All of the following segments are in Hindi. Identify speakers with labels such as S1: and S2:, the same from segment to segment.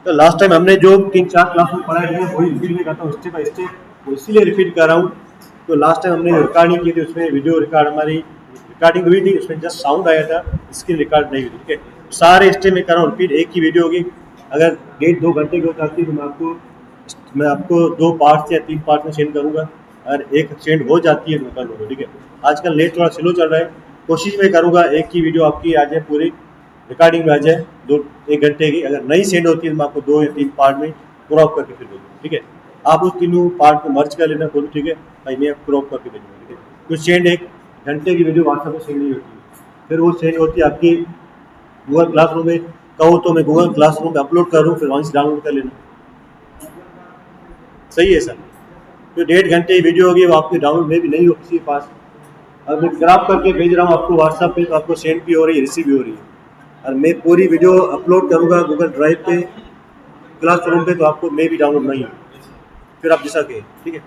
S1: तो लास्ट टाइम हमने जो 3-4 क्लास में पढ़ा है वही रिपीट में करता हूँ स्टेप बाय स्टेप, इसीलिए रिपीट कर रहा हूँ। तो लास्ट टाइम हमने रिकॉर्डिंग की थी, उसमें वीडियो रिकॉर्ड हमारी रिकॉर्डिंग हुई थी, उसमें जस्ट साउंड आया था, स्क्रीन रिकॉर्ड नहीं हुई थी। ठीक है, सारे स्टेप में कर रहा हूँ रिपीट, एक ही वीडियो होगी। अगर 1.5-2 घंटे की हो जाती है तो मैं आपको 2 पार्ट या 3 पार्ट में सेंड करूँगा। अगर एक सेंड हो जाती है तो कर लूँगा। ठीक है, आजकल नेट थोड़ा स्लो चल रहा है, कोशिश में करूँगा एक ही वीडियो आपकी आ जाए, पूरी रिकॉर्डिंग में आ जाए 1 घंटे की। अगर नहीं सेंड होती है तो मैं आपको 2 या 3 पार्ट में क्रॉप करके फिर भेजूँगा। ठीक है, आप उस तीनों पार्ट को मर्ज कर लेना खोलो। ठीक है भाई, मैं क्रॉप करके भेजूँगा। ठीक है, तो सेंड 1 घंटे की वीडियो व्हाट्सएप में सेंड नहीं होती है, फिर वो सेंड होती है आपकी गूगल क्लासरूम में। कहो तो मैं गूगल क्लासरूम में अपलोड करूँ, फिर वहीं से डाउनलोड कर लेना। सही है सर, जो 1.5 घंटे की वीडियो होगी वो आपकी डाउनलोड में भी नहीं हो किसी के पास। अब मैं क्रॉप करके भेज रहा हूँ आपको व्हाट्सएप पे, तो आपको सेंड भी हो रही है, रिसीव भी हो रही है। और मैं पूरी वीडियो अपलोड करूँगा गूगल ड्राइव पे, क्लासरूम पे, तो आपको मैं भी डाउनलोड नहीं हो, फिर आप जैसा कहें। ठीक है,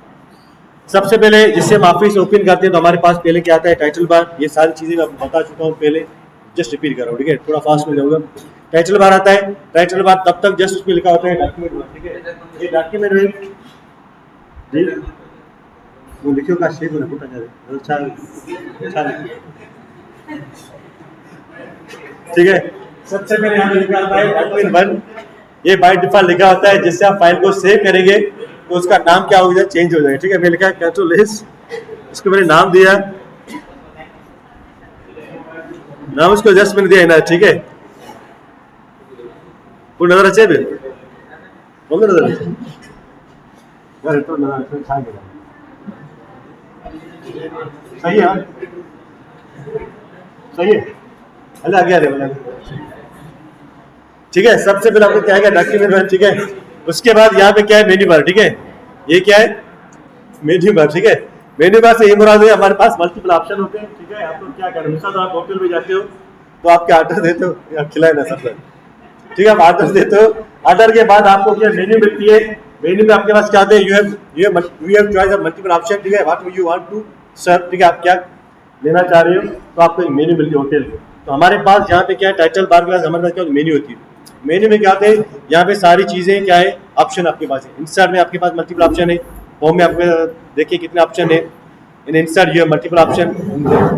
S1: सबसे पहले जिससे हम ऑफिस ओपन करते हैं तो हमारे पास पहले क्या आता है, टाइटल बार। ये सारी चीज़ें मैं बता चुका हूँ पहले, जस्ट रिपीट कर रहा हूँ। ठीक है, थोड़ा फास्ट में जाऊँगा। टाइटल बार आता है, टाइटल बार तब तक जस्ट उसमें लिखा होता है डॉक्यूमेंट बार। ठीक है, ये डॉक्यूमेंट में जी वो लिखियो का शेप में फुटा जाए अच्छा अच्छा लिखिए। ठीक है, सबसे पहले यहाँ पे लिखा होता है डॉक्यूमेंट 1। ये बाय डिफॉल्ट लिखा होता है, जिससे आप फाइल को सेव करेंगे तो उसका नाम क्या हो जाए, चेंज हो जाएगा। ठीक है, मैंने लिखा है कंट्रोल एस, इसको मैंने नाम दिया, नाम उसको जस्ट मैंने दिया ना। ठीक है, वो नजर अच्छे भी बोल नजर अच्छे यार, तो नजर छा गया। सही है, सही है, अल्लाह आ गया रे बोला। ठीक है, सबसे पहले आपको क्या है डॉक्यूमेंट 1। ठीक है, उसके बाद यहाँ पे क्या है, मेन्यू बार। ठीक है, ये क्या है, मेन्यू बार। ठीक है, मेन्यू बार से ये मुराद है हमारे पास मल्टीपल ऑप्शन होते हैं। ठीक है, आपको क्या करना है, मिसाल आप होटल में जाते हो तो आपके ऑर्डर देते हो, आप खिलाए ना सब। ठीक है, आप ऑर्डर देते हो, ऑर्डर के बाद आपको क्या मेन्यू मिलती है। मेन्यू में आपके पास क्या आते हैं, you have choice of multiple option. ठीक है, what you want to serve. ठीक है, आप क्या लेना चाह रहे हो, तो आपको एक मेन्यू मिलती है होटल में। तो हमारे पास यहाँ पे क्या है, टाइटल बार के पास हमारे पास क्या मेन्यू होती है। मेन्यू में क्या आते हैं, यहाँ पे सारी चीजें क्या है, ऑप्शन आपके पास है। इंसर्ट में आपके पास मल्टीपल ऑप्शन है, होम में आपके देखिए कितने ऑप्शन है। In insert you have multiple option,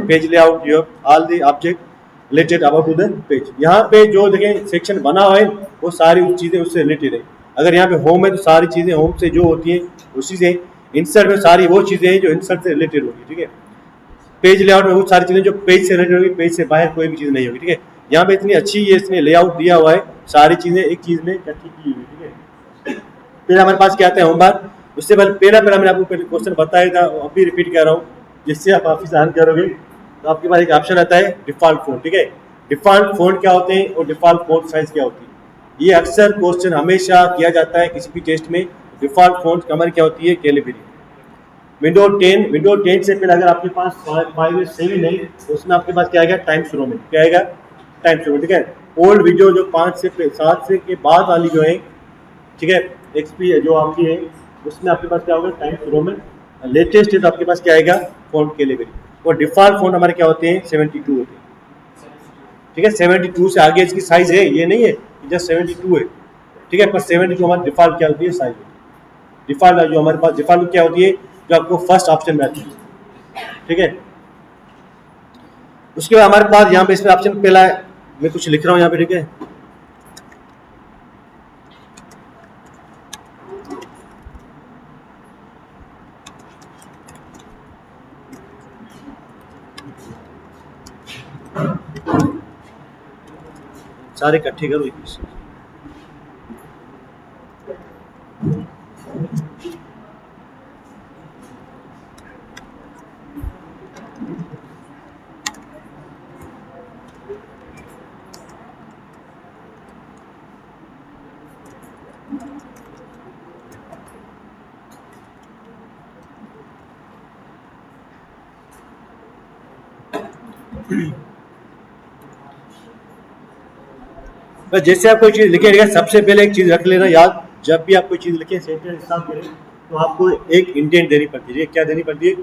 S1: page layout you have all the object related about to the page. यहाँ पे जो देखें सेक्शन बना हुआ है वो सारी चीजें उससे रिलेटेड है। अगर यहाँ पे होम है तो सारी चीजें होम से जो होती है उसी से। इंसर्ट में सारी वो चीजें हैं जो इंसर्ट से रिलेटेड होगी। ठीक है, पेज लेआउट में वो सारी चीजें जो पेज से रिलेटेड होगी, पेज से बाहर कोई भी चीज नहीं होगी। ठीक है, यहाँ पे इतनी अच्छी ये इसने लेआउट दिया हुआ है, सारी चीजें एक चीज में इकट्ठी की हुई। ठीक है, फिर हमारे पास क्या आता है, होम बार। उससे पहला मैंने आपको क्वेश्चन बताया था, अभी रिपीट कर रहा हूँ, जिससे आप ऑफिस ऑन करोगे तो आपके पास एक ऑप्शन आता है डिफॉल्ट फोन। ठीक है, डिफॉल्ट फोन क्या होते हैं और डिफॉल्ट फोन साइज क्या होती है, ये अक्सर क्वेश्चन हमेशा किया जाता है किसी भी टेस्ट में। डिफॉल्ट फोन हमारी क्या होती है, कैलिबरी। विंडो 10 से पहले अगर आपके पास 5 या 7 है तो उसमें आपके पास क्या आएगा, टाइम्स रोमन। क्या आएगा, टाइम्स रोमन। ठीक है, ओल्ड वीडियो जो 5 से 7 से के बाद वाली जो है, ठीक है, एक्सपी जो आपकी है उसमें आपके पास क्या होगा, टाइम्स रोमन। लेटेस्ट है तो आपके पास क्या आएगा, फॉन्ट कैलिबरी। और डिफॉल्ट फॉन्ट हमारे क्या होते हैं, 72 होते हैं। ठीक है, 72 से आगे इसकी साइज है, ये नहीं है कि जस्ट 72 है। ठीक है, पर 72 हमारी डिफॉल्ट क्या होती है, साइज। डिफॉल्ट जो हमारे पास डिफॉल्ट क्या होती है, जो आपको फर्स्ट ऑप्शन में आती है। ठीक है, उसके बाद हमारे पास यहाँ पे इसमें ऑप्शन पहला है, मैं कुछ लिख रहा हूँ यहाँ पे। ठीक है, सारे इकट्ठे करो। जैसे आप कोई चीज़ लिखेगा, सबसे पहले एक चीज़ रख लेना याद, जब भी आप कोई चीज़ लिखें सेंटेंस स्टार्ट करें तो आपको एक इंडेंट देनी पड़ती है। क्या देनी पड़ती है,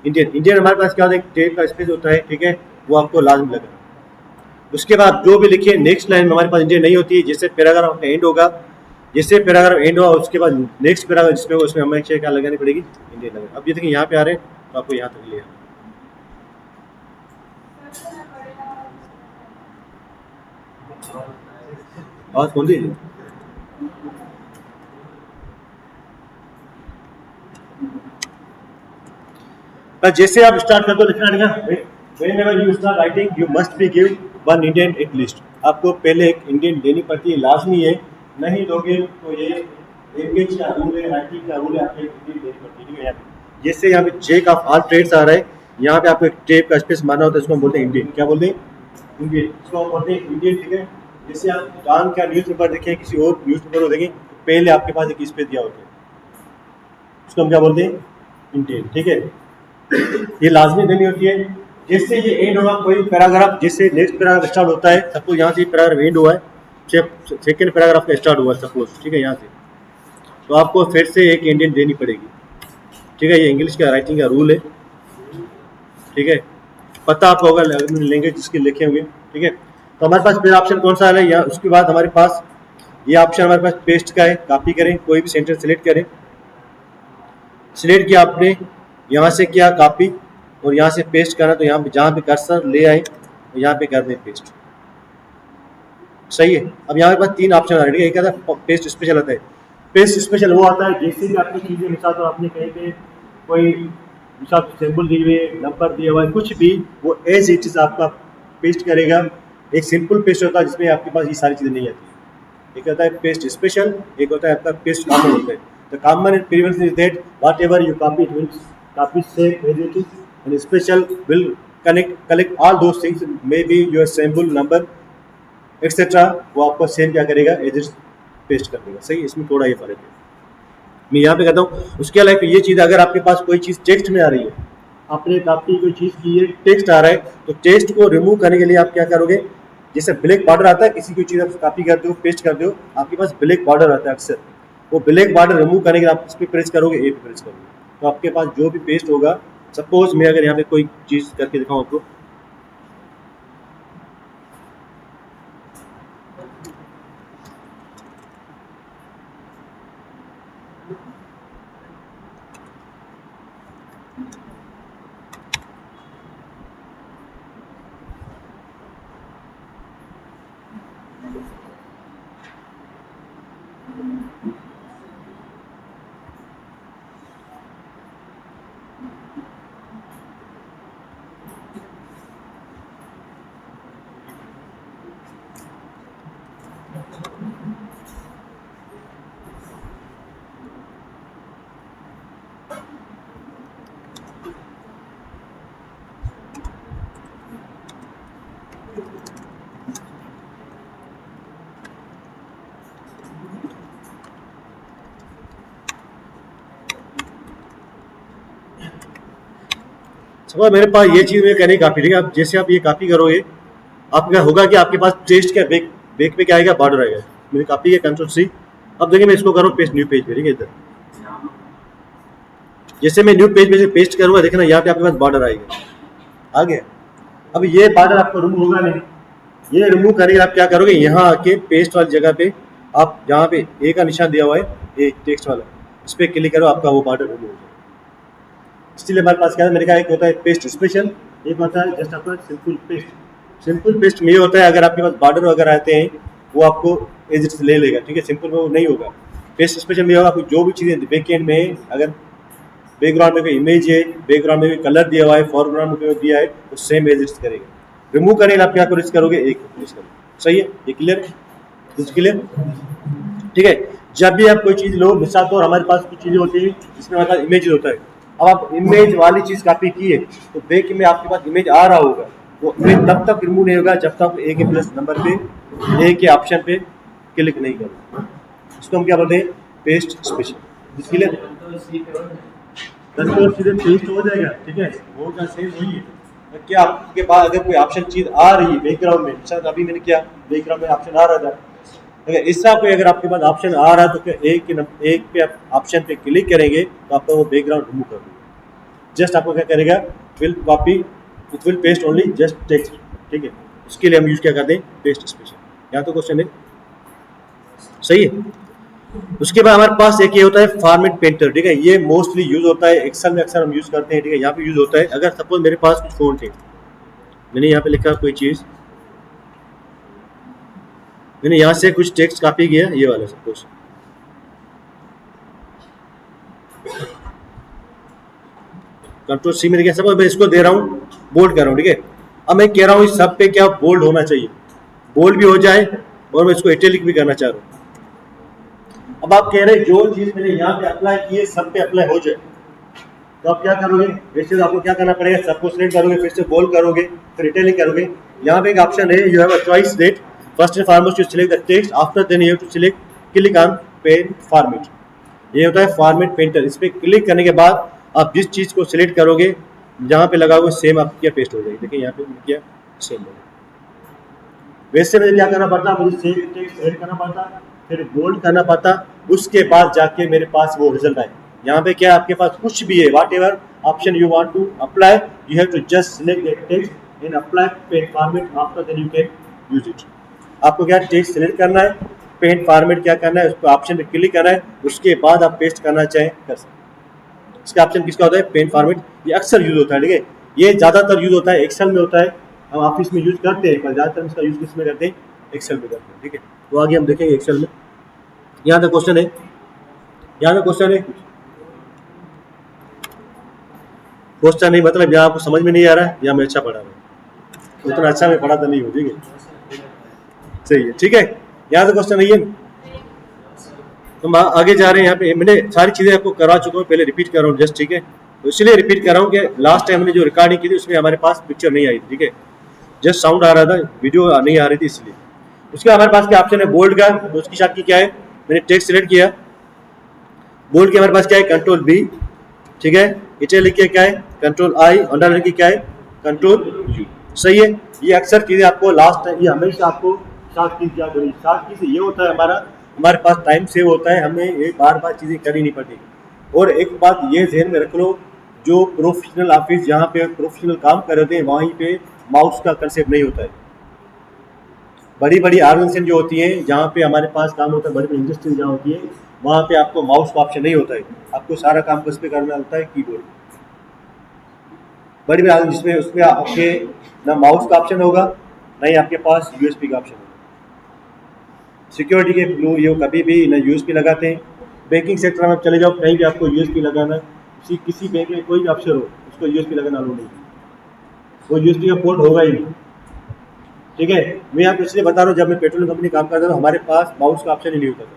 S1: इंडेंट। इंडेंट हमारे पास क्या होता है, एक टेप का स्पेस होता है। ठीक है, वो आपको लाजमी लगेगा। उसके बाद जो भी लिखिए नेक्स्ट लाइन में हमारे पास इंडियन नहीं होती है, जिससे पैराग्राफ का एंड होगा, जिससे पैराग्राफ एंड हुआ उसके बाद नेक्स्ट पैराग्राफ जिसमें उसमें हमें क्या लगानी पड़ेगी, इंडियन लगानी। अब ये देखिए यहाँ पे आ रहे हैं तो आपको यहाँ तक लिया आवाज कौन दी। जैसे आप स्टार्ट कर दो लिखना, whenever you start writing you must be give one Indian at least। आपको पहले एक इंडियन देनी पड़ती है, लाजमी है, नहीं दोगे तो ये लैंग्वेज का रूल है, राइटिंग का रूल है, आपको इंडियन देनी पड़ती है। जैसे यहाँ पे जैक ऑफ ऑल ट्रेड्स आ रहा है, यहाँ पे आपको एक ट्रेड का स्पेस मारना होता है, इसको हम बोलते हैं इंडियन। क्या बोलते हैं? इंडियन। इसको हम बोलते हैं इंडियन, ठीक है। जैसे आप डान का न्यूज़पेपर देखें, किसी और न्यूज़पेपर को देखें, तो पहले आपके पास एक स्पेस दिया होता है, उसको हम क्या बोलते हैं? इंडियन, ठीक है। ये लाजमी देनी होती है। जैसे ये एंड होगा कोई पैराग्राफ, जैसे नेक्स्ट पैराग्राफ स्टार्ट होता है, सपोज यहाँ से पैराग्राफ एंड हुआ है, सेकेंड पैराग्राफ का स्टार्ट हुआ है सपोज, ठीक है, यहाँ से, तो आपको फिर से एक इंडियन देनी पड़ेगी, ठीक है। ये इंग्लिश का राइटिंग का रूल है, ठीक है, पता आपको होगा लैंग्वेज जिसके लिखे होंगे, ठीक है। तो हमारे पास पहला ऑप्शन कौन सा है यहाँ, उसके बाद हमारे पास ये ऑप्शन हमारे पास पेस्ट का है। कॉपी करें, कोई भी सेंटेंस सिलेक्ट करें, सिलेक्ट किया आपने, यहाँ से किया कॉपी और यहाँ से पेस्ट करना, तो यहाँ पे जहाँ पे कर्सर ले आए तो यहाँ पे कर दें पेस्ट, सही है। अब यहाँ पे पास तीन ऑप्शन आ रहे हैं, एक आता है पेस्ट स्पेशल आता है। पेस्ट स्पेशल वो आता है जैसे भी आपकी चीज़ें, मिसाल तो आपने कहीं पे कोई मिसाल सिंबल दिए हुए, नंबर दिया हुआ है, कुछ भी, वो एज इट इज आपका पेस्ट करेगा। एक सिंपल पेस्ट होता है जिसमें आपके पास ये सारी चीज़ें नहीं आती। एक होता है पेस्ट स्पेशल, एक होता है आपका पेस्ट कॉमन होता है। The common and previous is that whatever you copy, it will copy same as it is, and special will collect all those things, maybe your symbol, number, etc. वो आपको सेम क्या करेगा, एज इट पेस्ट कर देगा, सही। इसमें थोड़ा ये फर्क है, मैं यहाँ पे कहता हूँ। उसके अलावा ये चीज़, अगर आपके पास कोई चीज़ टेक्स्ट में आ रही है, आपने कॉपी कोई चीज़ की है, टेक्स्ट आ रहा है, तो टेक्स्ट को रिमूव करने के लिए आप क्या करोगे, जैसे ब्लैक बॉर्डर आता है, किसी कोई चीज़ आप कॉपी करते हो, पेस्ट करते हो, आपके पास ब्लैक बॉर्डर आता है अक्सर, वो ब्लैक बॉर्डर रिमूव करने के लिए आप इस पर प्रेस करोगे, ए पे प्रेस करोगे, तो आपके पास जो भी पेस्ट होगा, सपोज मैं अगर यहाँ पे कोई चीज़ करके दिखाऊँ आपको, समझ मेरे पास ये चीज़ में करनी काफ़ी, ठीक है। अब जैसे आप ये कॉपी करोगे, आपका होगा कि आपके पास टेस्ट का बैक पे क्या आएगा, बॉर्डर आएगा। मेरी कॉपी है कंट्रोल सी। अब देखिए मैं इसको करूँ पेस्ट न्यू पेज पे, ठीक है। इधर जैसे मैं न्यू पेज पे से पेस्ट करूँगा, देखना यहाँ पे आपके पास बॉर्डर आएगा, आ गया। अब ये बॉर्डर आपको रिमूव होगा नहीं, ये रिमूव करके आप क्या करोगे, यहाँ आके पेस्ट वाली जगह पे आप जहाँ पे ए का निशान दिया हुआ है, ये टेक्स्ट वाला, इस पर क्लिक करो, आपका वो बॉर्डर रिमूव हो जाएगा। इसलिए हमारे पास क्या है, मैंने कहा एक होता है पेस्ट स्पेशल, एक होता है जस्ट आपका सिंपल पेस्ट। सिंपल पेस्ट में ये होता है, अगर आपके पास बॉर्डर वगैरह आते हैं वो आपको एज इट ले लेगा, ठीक है। सिंपल में वो नहीं होगा। पेस्ट स्पेशल में होगा, आपको जो भी चीज़ें बैक एंड में, अगर बैकग्राउंड में कोई इमेज है, बैकग्राउंड में कोई कलर दिया हुआ है, फॉरग्राउंड में कोई दिया है, तो सेम एज इट करेगा। रिमूव करने के लिए आप क्या करोगे, एक प्रेस करोगे, सही है। ये क्लियर, क्लियर, ठीक है। जब भी आप कोई चीज़ लो, मिसाल तो हमारे पास कुछ चीज़ें होती है जिसमें हमारे पास इमेज होता है। अब आप इमेज वाली चीज़ कॉपी की है, तो बैक में आपके पास इमेज आ रहा होगा, वो इमेज तब तक रिमूव नहीं होगा जब तक ए के प्लस नंबर पे, ए के ऑप्शन पे क्लिक नहीं करोगे। इसको हम क्या बोलते हैं, पेस्ट स्पेशल। इसके लिए सीधे पेस्ट हो जाएगा, ठीक है, वो क्या सेम वही है। क्या आपके पास अगर कोई ऑप्शन चीज़ आ रही है बैकग्राउंड में, शायद अभी मैंने क्या बैकग्राउंड में ऑप्शन आ रहा था, अगर इसका कोई अगर आपके पास ऑप्शन आ रहा है, तो क्या एक पे आप ऑप्शन पे क्लिक करेंगे तो आपका वो बैकग्राउंड रिमूव कर देगा। जस्ट आपको क्या करेगा, will copy, it will paste only just text, ठीक है। उसके लिए हम यूज क्या करते हैं, पेस्ट स्पेशल। यहाँ तो क्वेश्चन है, सही है। उसके बाद हमारे पास एक ये होता है फॉर्मेट पेंटर, ठीक है। ये मोस्टली यूज होता है एक्सेल में, अक्सर हम यूज करते हैं, ठीक है। यहाँ पे यूज होता है अगर सपोज मेरे पास कुछ फॉन्ट है, मैंने यहाँ पे लिखा कोई चीज, मैंने यहाँ से कुछ टेक्स्ट कॉपी किया, ये वाला सपोज, कंट्रोल सी मैंने किया, सपोज मैं इसको दे रहा हूँ बोल्ड कर रहा हूँ, ठीक है। अब मैं कह रहा हूँ इस सब पे क्या बोल्ड होना चाहिए, बोल्ड भी हो जाए और मैं इसको इटैलिक भी करना चाह रहा हूँ। अब आप कह रहे हैं जो चीज मैंने यहाँ पे अप्लाई की है सब पे अप्लाई हो जाए, तो आप क्या करोगे, वैसे आपको क्या करना पड़ेगा, सबको सिलेक्ट करोगे, फिर से बोल्ड करोगे, फिर इटैलिक करोगे। यहाँ पे एक ऑप्शन है, you have a choice that first and foremost you select the text, after then you have to select click on pen format. ये होता है फॉर्मेट पेंटर। इस पर क्लिक करने के बाद आप जिस चीज को सिलेक्ट करोगे जहाँ पे लगा हुआ सेम आपकी क्या पेस्ट हो जाएगी। देखिए यहाँ पे क्या सेम हो गया। वैसे मुझे क्या करना पड़ता, मुझे सेम टेक्स्ट सेलेक्ट करना पड़ता, फिर बोल्ड करना पड़ता, उसके बाद जाके मेरे पास वो रिजल्ट आए। यहाँ पे क्या आपके पास कुछ भी है, whatever option you want to apply, you have to just select that text in apply pen format, after then you can use it. आपको क्या टेक्स्ट सिलेक्ट करना है, पेन फॉर्मेट क्या करना है, उस पर ऑप्शन पे क्लिक करना है, उसके बाद आप पेस्ट करना चाहें कर सकते। इसका ऑप्शन किसका होता है, पेन फॉर्मेट। ये अक्सर यूज होता है, ठीक है। ये ज्यादातर यूज होता है एक्सेल में होता है, हम ऑफिस में यूज करते हैं, पर ज्यादातर इसका यूज किस में करते हैं, एक्सेल में करते हैं, ठीक है। तो आगे हम देखेंगे एक्सेल में। यहाँ तक क्वेश्चन है, यहाँ तक क्वेश्चन है, क्वेश्चन नहीं मतलब यहाँ आपको समझ में नहीं आ रहा है या मैं अच्छा पढ़ा रहा हूँ, उतना अच्छा मैं पढ़ा तो नहीं हूँ, ठीक है, सही है, ठीक है। यहाँ तक क्वेश्चन नहीं है, तो हम आगे जा रहे हैं। यहाँ पे मैंने सारी चीजें आपको करा चुका हूँ, पहले रिपीट कर रहा हूँ जस्ट, ठीक है। तो इसलिए रिपीट कर रहा हूँ कि लास्ट टाइम हमने जो रिकॉर्डिंग की थी उसमें हमारे पास पिक्चर नहीं आई थी, ठीक है, जस्ट साउंड आ रहा था, वीडियो नहीं आ रही थी, इसलिए। उसके हमारे पास क्या ऑप्शन है, बोल्ड का, तो उसकी शार्ट की क्या है, मैंने टेक्स्ट सिलेक्ट किया, बोल्ड के हमारे पास क्या है, कंट्रोल बी, ठीक है। इटैलिक क्या है, कंट्रोल आई, अंडरलाइन की क्या है, कंट्रोल यू, सही है। ये अक्सर चीजें आपको लास्ट टाइम, ये हमेशा आपको शार्ट की क्या करें, शार्ट की से ये होता है हमारे पास टाइम सेव होता है, हमें ये बार बार चीजें करनी नहीं पड़ती। और एक बात ये ध्यान में रख लो, जो प्रोफेशनल ऑफिस जहाँ पे प्रोफेशनल काम कर रहे हैं वहीं पे माउस का कंसेप्ट नहीं होता है। बड़ी बड़ी ऑर्गेनाइजेशन जो होती है जहाँ पे हमारे पास काम होता है, बड़ी बड़ी इंडस्ट्री जहाँ होती है, वहाँ पे आपको माउस का ऑप्शन नहीं होता है, आपको सारा काम किस पे करना होता है, कीबोर्ड। बड़ी बड़ी जिसमें उसमें आपके ना माउस का ऑप्शन होगा, ना ही आपके पास यूएसबी का ऑप्शन होगा। सिक्योरिटी के ब्लू ये कभी भी ना यूएसबी लगाते हैं। बैंकिंग सेक्टर में चले जाओ, कहीं भी आपको यूएसबी लगाना, किसी बैंक में कोई भी अफसर हो उसको यूएसबी लगाना अलाउ नहीं, वो यूएसबी का पोर्ट होगा ही नहीं, ठीक है। मैं आपको इसलिए बता रहा हूँ, जब मैं पेट्रोलियम कंपनी काम करता था हमारे पास माउस का ऑप्शन ही नहीं होता था,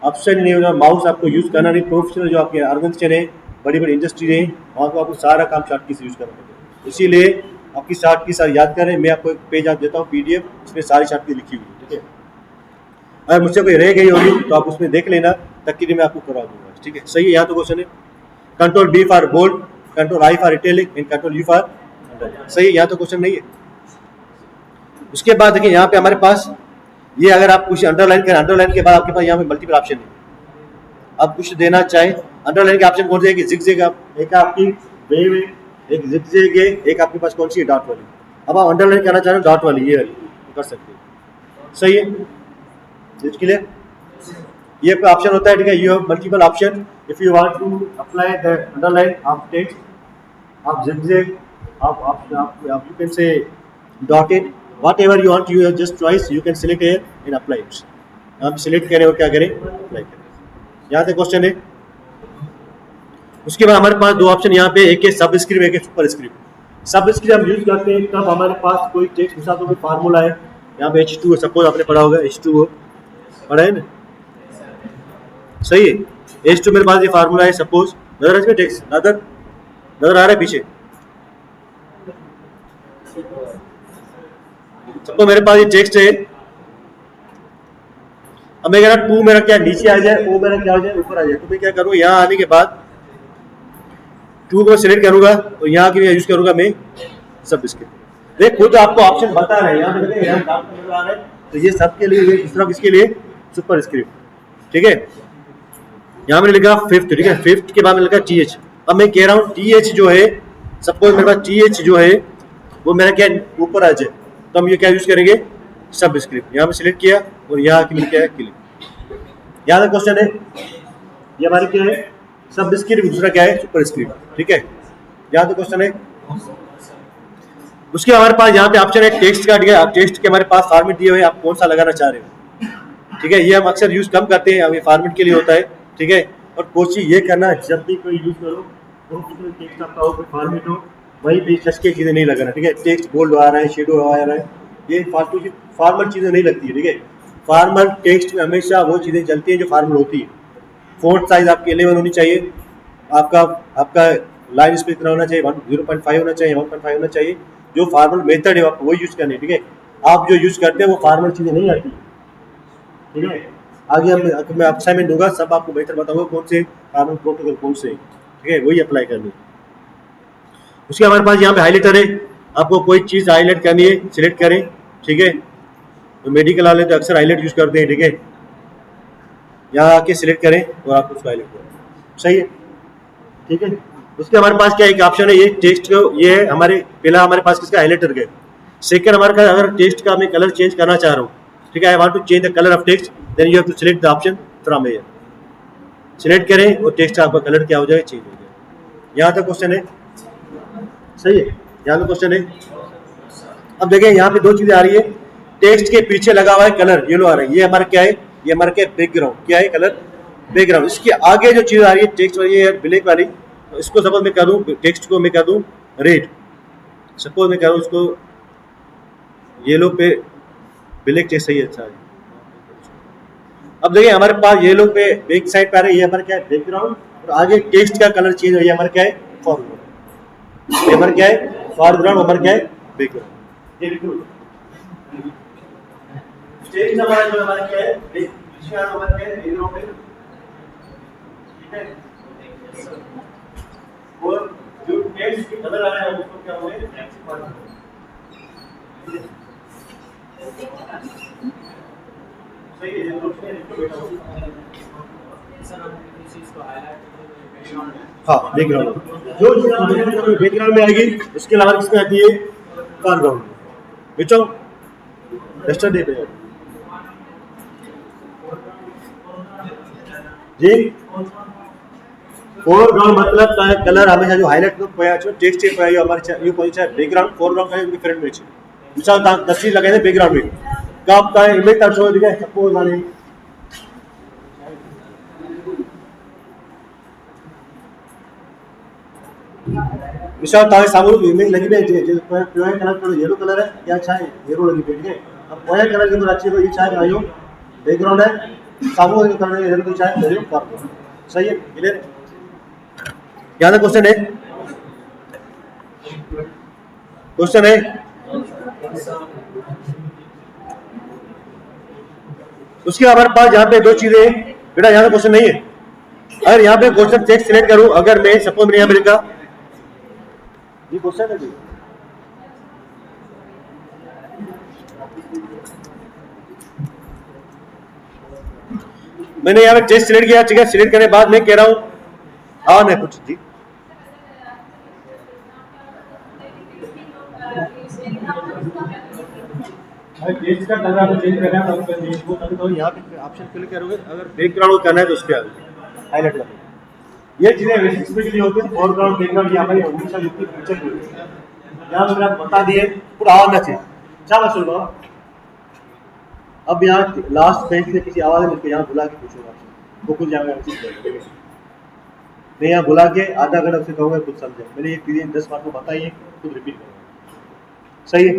S1: ऑप्शन ही नहीं होता, माउस आपको यूज़ करना नहीं। प्रोफेशनल जो आपके ऑर्गेनाइजेशन है, बड़ी बड़ी इंडस्ट्री है, वहाँ को आपको सारा काम शॉर्ट की से यूज़ करना पड़ेगा। इसीलिए आपकी शॉर्ट की सारी याद करें, मैं आपको एक पेज आप देता हूँ PDF, इसमें सारी शॉर्ट की लिखी हुई है, ठीक है। अगर मुझसे कोई रह गई होगी तो आप उसमें देख लेना, तक मैं आपको करवा दूंगा, ठीक है, सही है। यहाँ तो क्वेश्चन है, control B for bold, control I for italic and control U for underline, सही है। यहाँ तो क्वेश्चन नहीं है। उसके बाद देखिए यहाँ पे हमारे पास ये, अगर आप कुछ अंडरलाइन करें, अंडरलाइन के बाद आपके पास यहाँ पे मल्टीपल ऑप्शन है, आप कुछ देना चाहें। अंडरलाइन के ऑप्शन कौन से है कि जिगजैग, एक आपकी वेव है, एक जिगजैग है, एक आपके पास कौन सी है, डॉट वाली। अब आप अंडरलाइन करना चाह रहे हो डॉट वाली, ये कर सकते हैं, सही है। इसके लिए ये ऑप्शन होता है, ठीक है। You have multiple option, if you want to apply the underline आप टेक्स्ट, आप जिगजैग, आप you can say dotted, whatever you want, you have just choice, you can select here and apply it। आप सिलेक्ट करें और क्या करें, अप्लाई करें। यहाँ तक क्वेश्चन है। उसके बाद हमारे पास दो ऑप्शन यहाँ पे, एक है सबस्क्रिप्ट, एक है सुपरस्क्रिप्ट। सबस्क्रिप्ट हम यूज करते हैं तब हमारे पास कोई टेक्स्ट मिसाल तो कोई फार्मूला है, यहाँ पे H2O, सपोज आपने पढ़ा होगा H2O, पढ़ा है ना, सही है। H2 मेरे पास ये फार्मूला है, सपोज नजर इसमें टेक्स्ट नजर आ रहा है पीछे, तो मेरे पास ये टेक्स्ट है। अब मैं कह रहा 2 मेरा क्या नीचे आ जाए, O मेरा क्या हो जाए, ऊपर आ जाए। तो मैं क्या करूँ, यहाँ आने के बाद 2 को सिलेक्ट करूंगा तो यहाँ की यूज करूंगा मैं सबस्क्रिप्ट। देख खुद आपको ऑप्शन बता रहे हैं, यहाँ पे तो ये सबके लिए, इस तरफ इसके लिए सुपरस्क्रिप्ट, ठीक है। यहाँ मैंने लिखा 5th, ठीक है। 5th के बाद मैंने लिखा TH। अब मैं कह रहा हूँ TH जो है, सपोज मेरे पास TH जो है वो मेरा क्या ऊपर आ जाए, तो हम ये क्या यूज करेंगे, सब स्क्रिप्ट। यहाँ पे सिलेक्ट किया और यहाँ की मिल क्या है, क्लिक। यहाँ का क्वेश्चन है, ये हमारी क्या है, सब स्क्रिप्ट, दूसरा क्या है, सुपर स्क्रिप्ट। ठीक है, यहाँ तो क्वेश्चन है। उसके हमारे पास यहाँ पे ऑप्शन है टेक्स्ट का। ठीक है, टेक्स्ट के हमारे पास फॉर्मेट दिए हुए हैं, आप कौन सा लगाना चाह रहे हो। ठीक है, ये हम अक्सर यूज कम करते हैं, ये फॉर्मेट के लिए होता है। ठीक है, और कोशिश ये करना जब भी कोई यूज करो तो टेक्स्ट आपका हो, कोई फॉर्मेट हो, वही पे टच के चीज़ें नहीं लगाना। ठीक है, टेक्स्ट बोल्ड आ रहा है, शेडो आ रहा है, ये फालतू की फॉर्मल चीज़ें नहीं लगती है। ठीक है, फॉर्मल टेक्स्ट में हमेशा वो चीज़ें चलती हैं जो फॉर्मल होती है। फ़ॉन्ट साइज आपकी 11 होनी चाहिए, आपका लाइन स्पेस कितना होना चाहिए, 0.5 होना चाहिए, 1.5 होना चाहिए। जो फार्मल मेथड है आपको वही यूज करनी है। ठीक है, आप जो यूज करते हैं वो फार्मल चीज़ें नहीं आती। ठीक है, आगे मैं असाइनमेंट दूंगा, सब आपको बेहतर बताऊंगा कौन से फार्मल प्रोटोकॉल कौन से। ठीक है, वही अप्लाई करनी है। उसके हमारे पास यहाँ पे हाईलाइटर है, आपको कोई चीज़ हाईलाइट करनी है, सिलेक्ट करें। ठीक है, तो मेडिकल वाले तो अक्सर हाईलाइट यूज करते हैं। ठीक है, यहाँ आके सिलेक्ट करें और आप उसको हाईलाइट करें, सही है। ठीक है, उसके हमारे पास क्या एक ऑप्शन है, ये टेक्स्ट को, ये है हमारे पहला हमारे पास किसका, हाईलाइटर का। सेकंड हमारे पास अगर टेक्स्ट का मैं कलर चेंज करना चाह रहा हूँ। ठीक है, I want to change the colour of text, then you have to select the option from here. Select करें और टेक्स्ट आपका कलर क्या हो जाए, चेंज हो जाए। यहाँ तक क्वेश्चन है, सही है, यहाँ तक क्वेश्चन है। अब देखें यहाँ पे दो चीजें आ रही है, टेक्स्ट के पीछे लगा हुआ है कलर येलो आ रहा है, ये हमारा क्या है, ये हमारा क्या है, बैकग्राउंड। क्या है, कलर बैकग्राउंड। इसके आगे जो चीज आ रही है टेक्स्ट वाली है ब्लैक वाली, तो इसको सपोज मैं कर दूं, टेक्स्ट को मैं कर दूं रेड, सपोज मैं करूं उसको येलो पे ब्लैक टेक्स्ट, सही है, अच्छा है। अब देखिए हमारे पास येलो पे बैक साइड पे आ रहा है, ये हमारा क्या है, बैकग्राउंड, और आगे टेक्स्ट का कलर चेंज हो, ये हमारा क्या है, फॉरग्राउंड। ये हमारा क्या है, फॉरग्राउंड, हमारा क्या है, बैकग्राउंड। ये बिल्कुल टेक्स्ट हमारा जो हमारा क्या है, इसका हमारा क्या है, बैकग्राउंड है। ठीक है, और जो टेक्स्ट की कलर आ रहा है उसको क्या बोलेंगे, सही है, ये तो हाँ बैकग्राउंड, जो चीज बैकग्राउंड में आएगी उसके अलावा किसमें आती है, फोरग्राउंड। बच्चों यस्टरडे पे जी, फोरग्राउंड मतलब कलर हमेशा जो हाईलाइट तो पया छो टेक्स्ट છે પયા અમારે યુ કોઈ છે બેકગ્રાઉન્ડ ફોરગ્રાઉન્ડ का डिफरेंट में છે। मिसाल ता तस्वीर लगाए बैकग्राउंड में कब ता इमेज ता शो दिखाए, सपोज वाले मिसाल ता सामने इमेज लगी है जो पया कलर थोड़ा येलो कलर है, क्या अच्छा है, येलो लगी बैठ गए। अब पया कलर के अंदर अच्छी तो ये चाहे आयो बैकग्राउंड है, सामने जो कलर है येलो तो चाहे येलो कर दो, सही है, क्लियर। यहाँ तक क्वेश्चन है, क्वेश्चन है। उसके हमारे पास यहाँ पे दो चीजें हैं बेटा, यहाँ पे क्वेश्चन नहीं है। अगर यहाँ पे क्वेश्चन टेक्स्ट सिलेक्ट करूं, अगर मैं सपोज मैंने यहाँ पे लिखा, ये क्वेश्चन है जी, मैंने यहाँ पे टेक्स्ट सिलेक्ट किया। ठीक है, सिलेक्ट करने के बाद मैं कह रहा हूँ हाँ नहीं कुछ जी, टेक्स्ट का कलर आपको चेंज करना है तो यहाँ पे ऑप्शन क्लिक करोगे, अगर बैकग्राउंड करना है तो उसके आगे हाईलाइट करो। ये चीजें बेसिक्स में लिए होते हैं, फोरग्राउंड बैकग्राउंड यहाँ पर हमेशा युक्ति फीचर होती है। यहाँ मैंने आपको बता दिए, पूरा आना चाहिए। चलो सुन लो, अब यहाँ लास्ट पेज से किसी आवाज में यहाँ बुला के पूछूंगा, वो कुछ जाएगा मैं यहाँ बुला के आधा घंटा से कहूँगा कुछ समझे, मैंने ये चीजें 10 बार को बताइए, खुद रिपीट करो, सही है।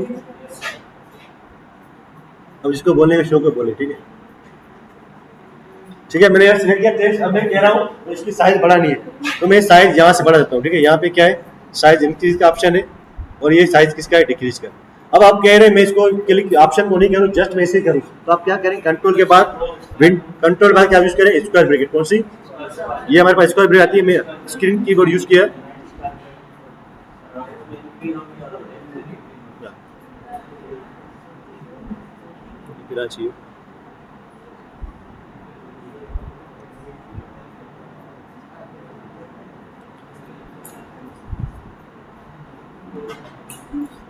S1: अब इसको बोलने में शो को बोले, ठीक है, ठीक है। मैंने यहाँ सिलेक्ट किया टेक्स्ट, अब मैं कह रहा हूँ तो इसकी साइज बढ़ा नहीं है, तो मैं साइज यहाँ से बढ़ा देता हूँ। ठीक है, यहाँ पे क्या है, साइज इंक्रीज का ऑप्शन है और ये साइज किसका है, डिक्रीज का। अब आप कह रहे हैं मैं इसको क्लिक ऑप्शन को नहीं करूँ, जस्ट मैं ऐसे करूँ, तो आप क्या करें, कंट्रोल के बाद कंट्रोल बाद क्या यूज करें, स्क्वायर ब्रैकेट। कौन सी, ये हमारे पास स्क्वायर ब्रैकेट आती है, मैं स्क्रीन कीबोर्ड यूज किया। चाहिए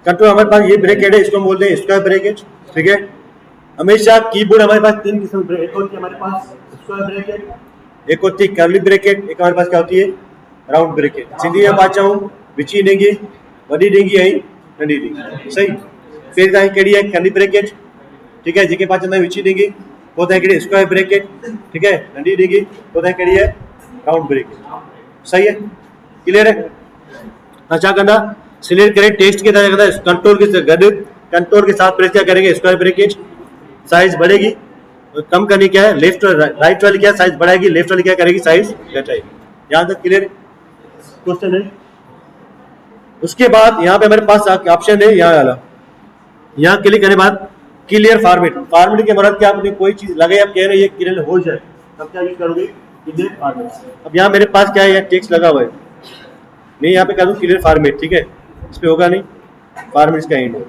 S1: कंट्रोल हमारे पास ये ब्रैकेट है, इसको हम बोलते हैं स्क्वायर ब्रैकेट, ठीक है। हमेशा कीबोर्ड हमारे पास तीन किस्म के, एक होती है हमारे पास स्क्वायर ब्रैकेट, एक होती है कर्ली ब्रैकेट, एक हमारे पास क्या होती है राउंड ब्रैकेट। सिंधी में बात चाहूँ विची देंगे वडी देंगी आई नंढी देंगी, सही। फिर तव्हांजी कहिड़ी है कर्ली ब्रैकेट, ठीक है, जेके पास चवंदा विची देंगी, पोइ तव्हांजी कहिड़ी स्क्वायर ब्रैकेट, ठीक है, नंढी देंगी, पोइ तव्हांजी कहिड़ी है राउंड ब्रैकेट, सही है, क्लियर है। हाँ छा कंदा सिलेक्ट करें टेक्स्ट के तरह कंदा कंट्रोल के गॾु कंट्रोल के साथ प्रेस क्या करेंगे स्क्वायर ब्रैकेट, साइज बढ़ेगी, कम करनी क्या है लेफ्ट राइट वाली क्या साइज बढ़ाएगी, लेफ्ट वाली क्या करेगी साइज घटाएगी। यहाँ तक क्लियर क्वेश्चन है। उसके बाद यहाँ पे हमारे पास ऑप्शन है यहाँ वाला, यहाँ क्लिक करने के बाद क्लियर फॉर्मेट, फॉर्मेट के मदद क्या आपने कोई चीज लगे आप कह रहे हैं ये क्लियर हो जाए तब क्या यूज करोगे क्लियर फॉर्मेट। अब यहाँ मेरे पास क्या है यहाँ टेक्स्ट लगा हुआ है, मैं यहाँ पे कर दूँ क्लियर फॉर्मेट, ठीक है, इस पे होगा नहीं फॉर्मेट इसका एंड है,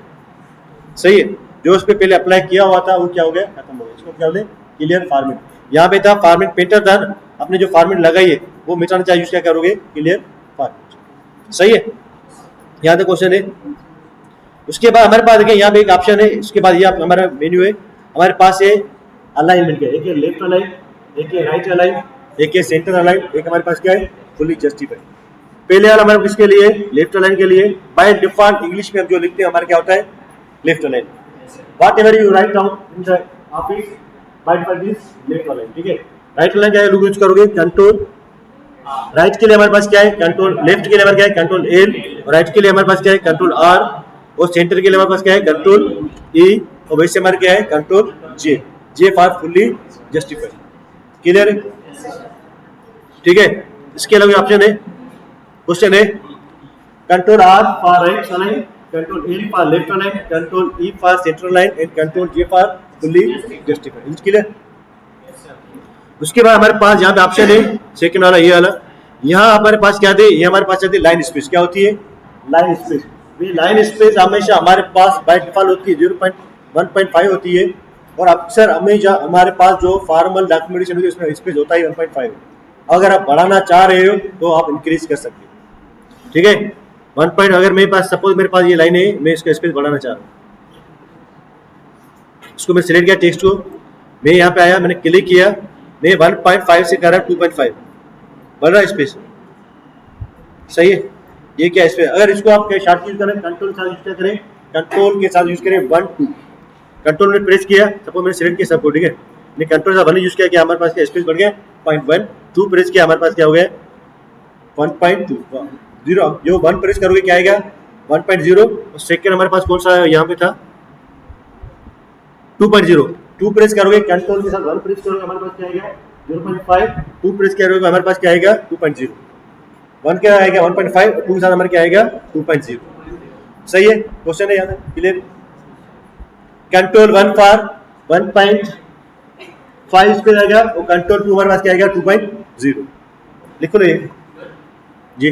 S1: सही है। जो उस पर पहले अप्लाई किया हुआ था वो क्या हो गया खत्म हो गया, इसको क्या बोलते हैं क्लियर फॉर्मेट। यहाँ पे था फॉर्मेट पेंटर था, आपने जो फॉर्मेट लगाई है वो मिटाना चाहिए, यूज क्या करोगे क्लियर फॉर्मेट, सही है। यहाँ तक क्वेश्चन है। उसके बाद हमारे पास देखिए यहाँ पे एक ऑप्शन है, उसके बाद ये हमारा मेन्यू है, हमारे पास है अलाइनमेंट का, एक है लेफ्ट अलाइन, एक है राइट अलाइन, एक है सेंटर अलाइन, एक हमारे पास क्या है फुली जस्टिफाइड। पहले वाला हमारे किसके लिए लेफ्ट अलाइन के लिए, बाय डिफॉल्ट इंग्लिश में हम जो लिखते हैं हमारा क्या होता है left align, what ever you write down in the office by default is left align, ठीक है। राइट अलाइन क्या है यूज करोगे कंट्रोल, राइट के लिए हमारे पास क्या है कंट्रोल, लेफ्ट के लिए हमारे क्या है कंट्रोल एल, और राइट के लिए हमारे पास क्या है कंट्रोल आर, और सेंटर के लिए हमारे पास क्या है कंट्रोल ई, और वैसे हमारे क्या है control J, J for fully justified, clear है, ठीक है। इसके अलावा ऑप्शन है, क्वेश्चन है control R for right align, control L for left align, control E for centre align, and control J for fully justified, clear. उसके बाद हमारे पास यहाँ पे ऑप्शन है सेकंड वाला ये वाला, यहाँ हमारे पास क्या थे, ये हमारे पास आती है लाइन स्पेस, क्या होती है लाइन स्पेस। लाइन स्पेस हमेशा हमारे पास बाय डिफॉल्ट होती है 0.1.5 होती है, और अक्सर हमेशा हमारे पास जो फॉर्मल डॉक्यूमेंटेशन होती है उसमें स्पेस होता है 1.5। अगर आप बढ़ाना चाह रहे हो तो आप इंक्रीज कर सकते हो, ठीक है। 1 पॉइंट अगर मेरे पास सपोज मेरे पास ये लाइन है, मैं इसका स्पेस बढ़ाना चाह रहा हूँ, इसको मैं सिलेक्ट किया टेक्स्ट को, मैं यहाँ पे आया मैंने क्लिक किया, मैं 1.5 से कर रहा 2.5 बढ़ रहा स्पेस, सही है। ये क्या स्पेस, अगर इसको आप शॉर्ट यूज करें कंट्रोल के साथ यूज करें, कंट्रोल के साथ यूज करें 1 2, कंट्रोल में प्रेस किया सपोज मैंने सिलेक्ट किया सबको, ठीक है, मैंने कंट्रोल का 1 यूज किया कि हमारे पास क्या स्पेस बढ़ गया 0.1, 2 प्रेस किया हमारे पास क्या हो गया 1.2, 0 जो 1 प्रेस करोगे क्या आएगा 1.0, और सेकंड हमारे पास कौन सा यहाँ पे था 2.0, 2 प्रेस करोगे कंट्रोल के साथ 1 प्रेस करोगे हमारे पास क्या आएगा 0.5, 2 प्रेस करोगे हमारे पास क्या आएगा 2.0, 1 क्या आएगा 1.5, 2 के साथ हमारे क्या आएगा 2.0, सही है। क्वेश्चन है यहाँ तक क्लियर। कंट्रोल 1 फॉर 1.5 स्पेस आएगा, और कंट्रोल 2 हमारे पास क्या आएगा 2.0, लिखो लो ये जी।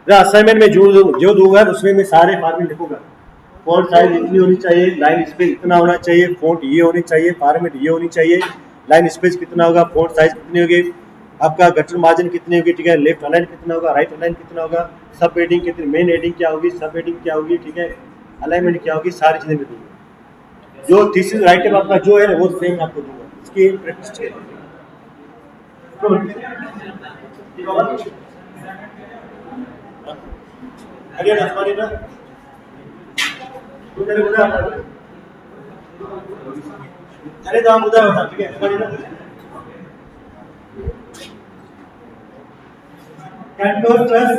S1: असाइनमेंट में जो दूंगा उसमें मैं सारे फॉर्मेट लिखूंगा, फॉन्ट साइज इतनी होनी चाहिए, लाइन स्पेस इतना होना चाहिए, फॉन्ट ये होनी चाहिए, फॉर्मेट ये होनी चाहिए, लाइन स्पेस कितना होगा, फॉन्ट साइज कितनी होगी, आपका गटर मार्जिन कितनी होगी, ठीक है, लेफ्ट अलाइन कितना होगा, राइट अलाइन कितना होगा, सब हेडिंग कितनी, मेन हेडिंग क्या होगी, सब हेडिंग क्या होगी, ठीक है, अलाइनमेंट क्या होगी, सारी चीजें मैं दूंगा। जो थीसिस राइटर आपका जो है वो सेम आपको दूंगा, इसकी प्रैक्टिस करें। अरे तो हम उधर होता, ठीक है, कंट्रोल प्लस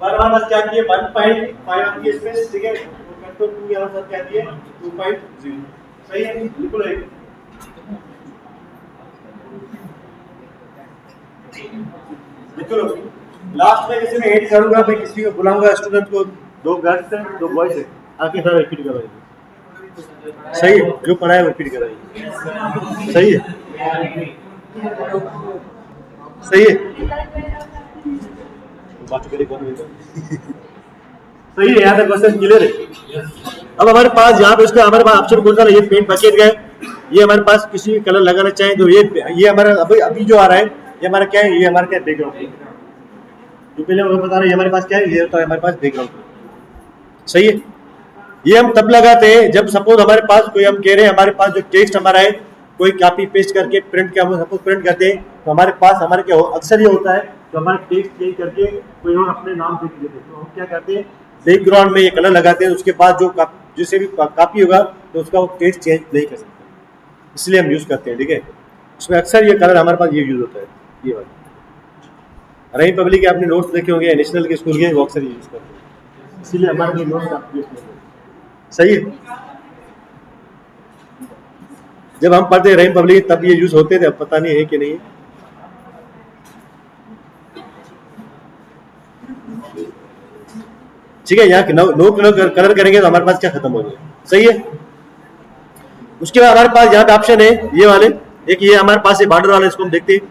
S1: बार बार क्या किए 1.5 की स्पेस, ठीक है, कंट्रोल 2 यहां पर क्या दिए 2.0, सही है, बिल्कुल है। बिल्कुल लास्ट में जैसे मैं ऐड करूंगा, मैं किसी को बुलाऊंगा स्टूडेंट को, 2 गर्ल्स हैं 2 बॉयज हैं, आके सारा रिपीट करवाइए, सही है, जो पढ़ा है वो रिपीट कराइए, सही है, सही है, बात करें कौन सही है, यहाँ तक क्वेश्चन क्लियर है। अब हमारे पास यहाँ पे उसका हमारे पास ऑप्शन कौन सा, ये पेंट बकेट का है, ये हमारे पास किसी भी कलर लगाना चाहे तो ये हमारा अभी जो आ रहा है ये हमारा क्या है, ये हमारा क्या बैकग्राउंड, जो पहले हमें बता रहे हैं ये हमारे पास क्या है, ये होता है हमारे पास बैकग्राउंड, सही है। ये हम तब लगाते हैं जब सपोज हमारे पास कोई, हम कह रहे हैं हमारे पास जो टेक्स्ट हमारा है कोई कॉपी पेस्ट करके प्रिंट क्या हम सपोज प्रिंट करते हैं, तो हमारे पास हमारे क्या अक्सर ये होता है तो हमारा टेक्स्ट चेंज करके कोई और अपने नाम से देते हैं, तो हम क्या करते हैं बैकग्राउंड में ये कलर लगाते हैं, उसके बाद जो जिसे भी कॉपी होगा तो उसका वो टेक्स्ट चेंज नहीं कर सकते, इसलिए हम यूज करते हैं। ठीक है, उसमें अक्सर ये कलर हमारे पास ये यूज होता है, ये वाला। रही पब्लिक के आपने नोट्स देखे होंगे नेशनल के स्कूल के, वो अक्सर यूज करते हैं, इसीलिए हमारे लिए नोट्स आप यूज करते हैं। सही है। जब हम पढ़ते रही पब्लिक तब ये यूज होते थे, अब पता नहीं है कि नहीं है। ठीक है, यहाँ नो कलर करेंगे तो हमारे पास क्या खत्म हो जाएगा। सही है। उसके बाद हमारे पास यहाँ पे ऑप्शन है ये वाले, एक ये हमारे पास है बॉर्डर वाला, इसको हम देखते हैं।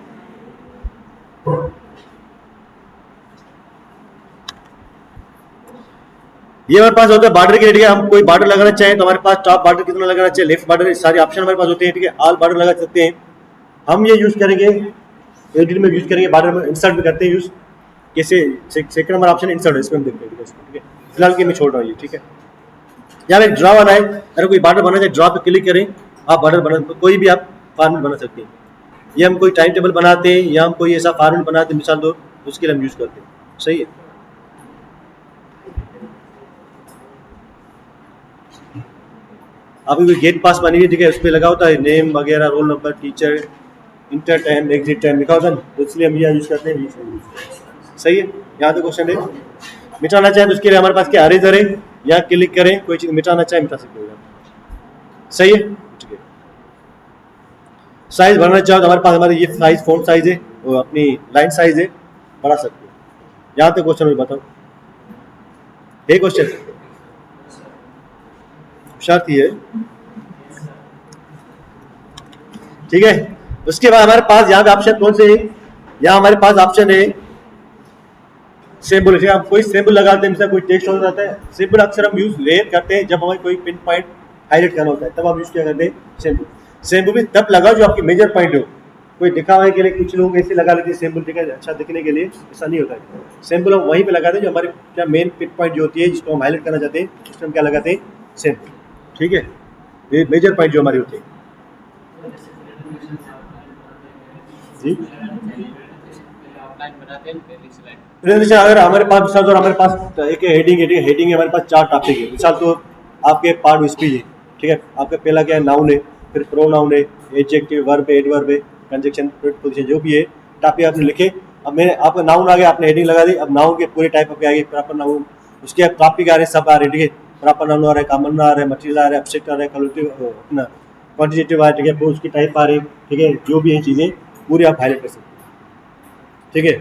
S1: ये हमारे पास होता है बॉर्डर के रेडियस, हम कोई बॉर्डर लगाना चाहें तो हमारे पास टॉप बॉर्डर कितना लगाना चाहिए, लेफ्ट बॉर्डर, सारे ऑप्शन हमारे पास होते हैं। ठीक है, ऑल बॉर्डर लगा सकते हैं। हम ये यूज करेंगे एडिट में यूज करेंगे, बॉर्डर में इंसर्ट में करते हैं यूज। कैसे सेकंड नंबर ऑप्शन इंसर्ट है, इसमें हम देखते हैं। ठीक है, फिलहाल के मैं छोड़ रहा हूँ ये। ठीक है, यहाँ पे ड्रा वाला है, अगर कोई बॉर्डर बनाना चाहे ड्रा पे क्लिक करें, आप बॉर्डर बना कोई भी आप फॉर्मेट बना सकते हैं। ये हम कोई टाइम टेबल बनाते हैं या हम कोई ऐसा फॉर्मेट बनाते हैं मिसाल दो, उसके लिए हम यूज करते हैं। सही है। आपकी कोई गेट पास बनी हुई, ठीक है, उस पर लगा होता है नेम वगैरह, roll number, teacher, inter time, exit time लिखा होता है, तो इसलिए हम यहाँ यूज करते हैं। सही है। यहाँ तो क्वेश्चन है मिटाना चाहे तो उसके लिए हमारे पास क्या अरेजर है, यहाँ क्लिक करें, कोई चीज मिटाना चाहे मिटा सकते हो। सही है। ठीक है, साइज भरना चाहो तो हमारे पास हमारे ये साइज फॉन्ट साइज है, वो अपनी लाइन साइज है, बढ़ा सकते हो। यहाँ तक क्वेश्चन में बताओ, एक क्वेश्चन शर्त ही है। ठीक है, उसके बाद हमारे पास यहाँ पे ऑप्शन कौन से है, यहाँ हमारे पास ऑप्शन है सिंबल। ठीक है, हम कोई सिंबल लगाते हैं, कोई टेक्स्ट हो जाता है, सिंबल अक्सर हम यूज रेयर करते हैं जब हमें कोई पिन पॉइंट हाईलाइट करना होता है, तब हम यूज क्या करते हैं सिंबल। सिंबल भी तब लगाओ जो आपकी मेजर पॉइंट हो, कोई दिखावे के लिए कुछ लोग ऐसे लगा लेते हैं सिंबल, ठीक है, अच्छा दिखने के लिए, ऐसा नहीं होता है। सिंबल हम वहीं पे लगाते हैं जो हमारे क्या मेन पिन पॉइंट जो होती है, जिसको हम हाईलाइट करना चाहते हैं, उसमें हम क्या लगाते हैं सिंबल। ठीक है, ये मेजर पॉइंट जो हमारी होती है। जी, प्रेजेंटेशन अगर हमारे पास मिसाल तो हमारे पास एक हेडिंग है, हेडिंग है हमारे पास 4 टॉपिक है, मिसाल तो आपके पार्ट ऑफ स्पीच है। ठीक है, आपका पहला क्या है नाउन है, फिर प्रोनाउन है, एडजेक्टिव, वर्ब है, एडवर्ब है, कंजक्शन, प्रीपोजिशन, जो भी है टॉपिक आपने लिखे। अब मैंने आपका नाउन आ गया, आपने हेडिंग लगा दी, अब नाउन के पूरे टाइप आपके आ गए, प्रॉपर नाउन, उसके अब टॉपिक आ रहे हैं, सब आ रहे हैं। ठीक है, प्रॉपर नाउन आ रहा है, कॉमन आ रहा है, मटेरियल आ रहा है, एब्स्ट्रैक्ट आ रहा है, कलेक्टिव अपना क्वांटिटेटिव आ रहा है। ठीक है, फिर उसकी टाइप आ रही है। ठीक है, जो भी है चीज़ें पूरी आप हाईलाइट कर सकते हैं। ठीक है,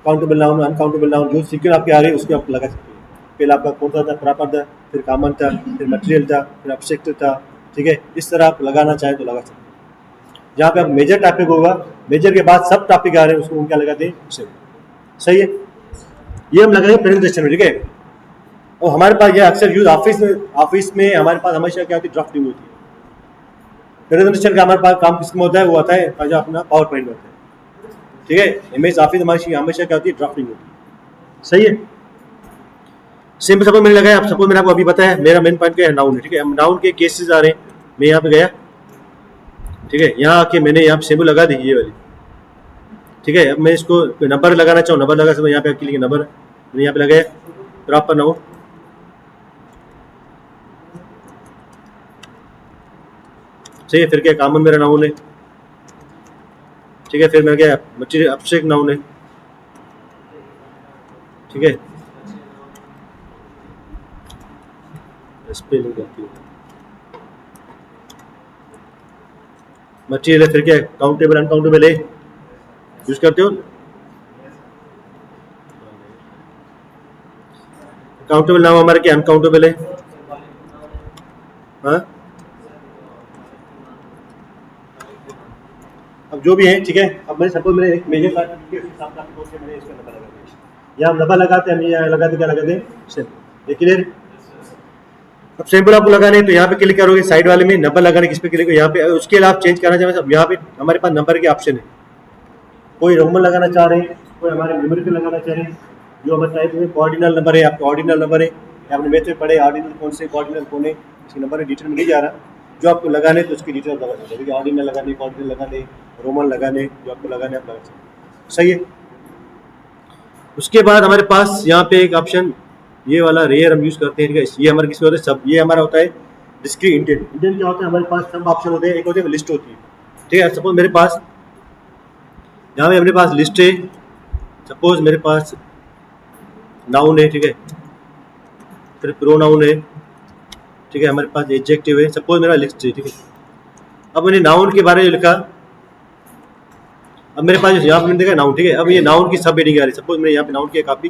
S1: काउंटेबल नाउन, अनकाउंटेबल नाउन, जो सीक्वेंस आपके आ रही है उसके आप लगा सकते हैं। पहले आपका कौन सा था, प्रॉपर था, फिर कॉमन था, फिर मटेरियल था, फिर एब्स्ट्रैक्ट था। ठीक है, इस तरह आप लगाना चाहें तो लगा सकते हैं। जहाँ पे आप मेजर टॉपिक होगा, मेजर के बाद सब टॉपिक आ रहे हैं, उसको हम क्या लगाते हैं सिंबल। सही है, ये हम लगाएंगे प्रेजेंटेशन में। ठीक है, और हमारे पास ये अक्सर यूज ऑफिस में हमारे पास हमेशा क्या होती है, ड्राफ्टिंग होती है। प्रेजेंटेशन का हमारे पास काम किसमें होता है, वो आता है जो अपना पावर पॉइंट में होता है। ठीक है, इमेज ऑफिस हमारी हमेशा क्या होती है, ड्राफ्टिंग होती है। सही है। सिंपल सपोज मैंने लगाया, आप सपोज मैंने आपको अभी बताया मेरा मेन पॉइंट क्या है, नाउन है। ठीक है, हम नाउन के केसेस आ रहे हैं, मैं यहाँ पे गया। ठीक है, यहाँ आके मैंने यहाँ पे सिंबल लगा दी ये वाली। ठीक है, अब मैं इसको नंबर लगाना चाहूँ, नंबर लगा सकता हूँ, यहाँ पे क्लिक नंबर मैंने यहाँ पे लगाया, प्रॉपर नाउन। सही है, फिर क्या कॉमन मेरा नाउन है। ठीक है, फिर मैं क्या मटेरियल एब्स्ट्रैक्ट नाउन है। ठीक है, स्पेलिंग करती है मटेरियल है, फिर क्या काउंटेबल अनकाउंटेबल है, यूज करते हो। काउंटेबल नाम हमारे क्या अनकाउंटेबल है। हाँ, अब जो भी है। ठीक है, अब मैंने सपोज मैंने एक मेजर पार्ट मैंने इसका नंबर लगा दिया, या हम नंबर लगाते हैं, हम यहाँ लगाते क्या लगाते हैं सिंबल। ये क्लियर। अब सिंबल आपको लगाने तो यहाँ पे क्लिक करोगे, साइड वाले में नंबर लगाने किस पे क्लिक करो, यहाँ पे। उसके लिए आप चेंज करना चाहें, अब यहाँ पे हमारे पास नंबर के ऑप्शन है, कोई रोमन लगाना चाह रहे हैं, कोई हमारे न्यूमेरिकल लगाना चाह रहे हैं, जो हमारे टाइप में ऑर्डिनल नंबर है, आपका ऑर्डिनल नंबर है, आपने मैथ में पढ़े ऑर्डिनल कौन से, कॉर्डिनल कौन है, इसके नंबर डिटेल में नहीं जा रहा, जो आपको लगाने तो उसकी डिटेल लगा सकते हैं, ऑर्डिनल लगाने, कॉर्डिनल लगाने, रोमन लगाने, जो आपको लगाने आप लगा सकते हैं। सही है। उसके बाद हमारे पास यहाँ पे एक ऑप्शन ये वाला रेयर हम यूज करते हैं, ठीक है। ये हमारे किसमें होता है, सब ये हमारा होता है डिस्क्रीट इंडेंट। इंडेंट क्या होता है, हमारे पास सब ऑप्शन होते हैं, एक होते हैं लिस्ट होती है, ठीक है। सपोज मेरे पास यहाँ पे अपने पास लिस्ट है, सपोज मेरे पास नाउन है, ठीक है, फिर प्रोनाउन है, ठीक है, हमारे पास एडजेक्टिव है, सपोज मेरा लिस्ट है, ठीक है। अब मैंने नाउन के बारे में लिखा, अब मेरे पास यहाँ पे मैंने देखा नाउन, ठीक है। अब ये नाउन की सब हेडिंग आ रही है, सपोज मैंने यहाँ पे नाउन की कॉपी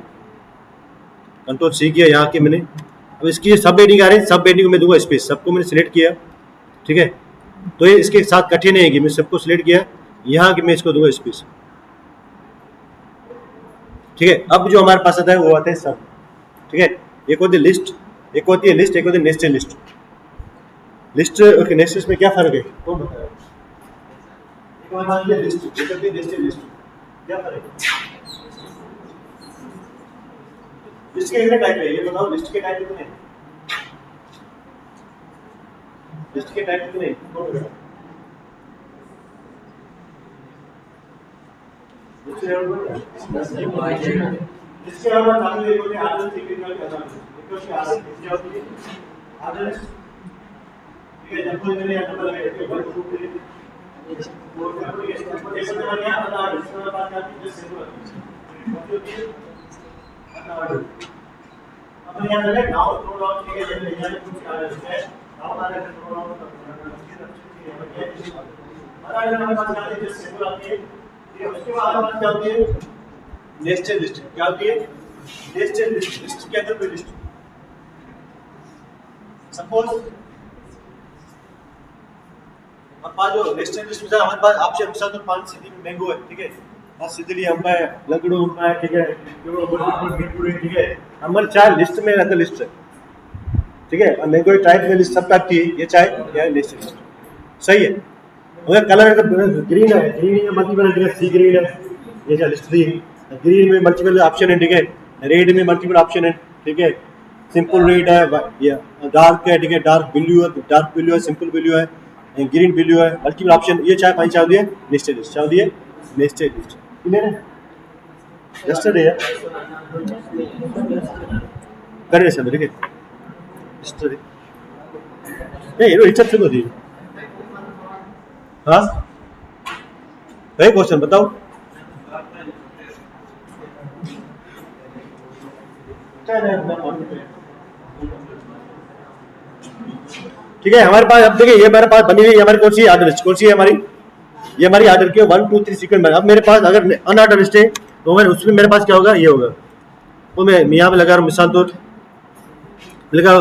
S1: कंट्रोल सी किया यहाँ के मैंने, अब इसकी सब हेडिंग आ रही है, सब हेडिंग को मैं दूंगा स्पेस, सबको मैंने सिलेक्ट किया, ठीक है। तो ये इसके साथ कठिन नहीं है, मैं सबको सिलेक्ट किया यहाँ के मैं इसको दूंगा स्पेस, ठीक है। अब जो हमारे पास आता है वो आता है सब, ठीक है। एक होती है लिस्ट, एक होती है लिस्ट, एक होती है nested list. List okay, nested list में क्या फर्क है तो बताओ। एक बार मान लिया लिस्ट, एक होती है नेस्टेड लिस्ट, क्या फर्क है? लिस्ट के कितने टाइप है ये बताओ, लिस्ट के टाइप कितने हैं? लिस्ट के टाइप कितने हैं? इसके अलावा चालू एक होते हैं आदर्श, एक होते हैं अनादर्श। एक होते हैं आदर्श, क्या होती है आदर्श, ठीक है। जब कोई मैंने यहाँ पर लगाया है वर्क ग्रुप के लिए वो एप्लीकेशन का क्या अनादर्श, इसका बात करते हैं जैसे होती है अनादर्श। अब यहाँ लगे नाउन प्रोनाउन, ठीक है, जैसे यहाँ कुछ आदर्श है, नाउन आदर्श प्रोनाउन हमारे पास क्या है, सिंपल आती है। उसके बाद हमारे क्या होती है, नेस्टेड लिस्ट। क्या होती है नेस्टेड लिस्ट? लिस्ट के अंदर कोई लिस्ट, सपोज हमारे पास जो नेस्टेड लिस्ट में हमारे पास ऑप्शन मिसाल तो 5 सीधी में मैंगो है, ठीक है, 5 सीधी हम है लकड़ू हम है, ठीक है, ठीक है। हमारे चाहे लिस्ट में रहता लिस्ट है, ठीक है। और मैंगो टाइप में लिस्ट सब काटती है, ये चाहे या नेस्टेड लिस्ट। सही है। अगर कलर ग्रीन है, ग्रीन में मल्टीपल सी ग्रीन है, ये क्या लिस्ट थी, ग्रीन में मल्टीपल ऑप्शन है, ठीक है। रेड में मल्टीपल ऑप्शन है, ठीक है, सिंपल रेड है, ये डार्क है, ठीक है, डार्क ब्लू है, डार्क ब्लू है, सिंपल ब्लू है, ग्रीन ब्लू है, मल्टीपल ऑप्शन। ये चाहे 5 चाह दिए नेस्टेड लिस्ट, चाह दिए नेस्टेड लिस्ट। यस्टरडे है करे सब, ठीक है, यस्टरडे नहीं रो रिचर्ड से दी। हाँ वही क्वेश्चन बताओ। ठीक है, हमारे पास अब देखिए ये हमारे पास बनी हुई हमारी कौन सी आर्डर लिस्ट, कौन सी है हमारी, ये हमारी आर्डर की 1 2 3 सीक्वेंस में। अब मेरे पास अगर अनऑर्डर लिस्ट है तो मैं उसमें मेरे पास क्या होगा, ये होगा। तो मैं यहाँ पे लगा रहा हूँ मिसाल तो लगा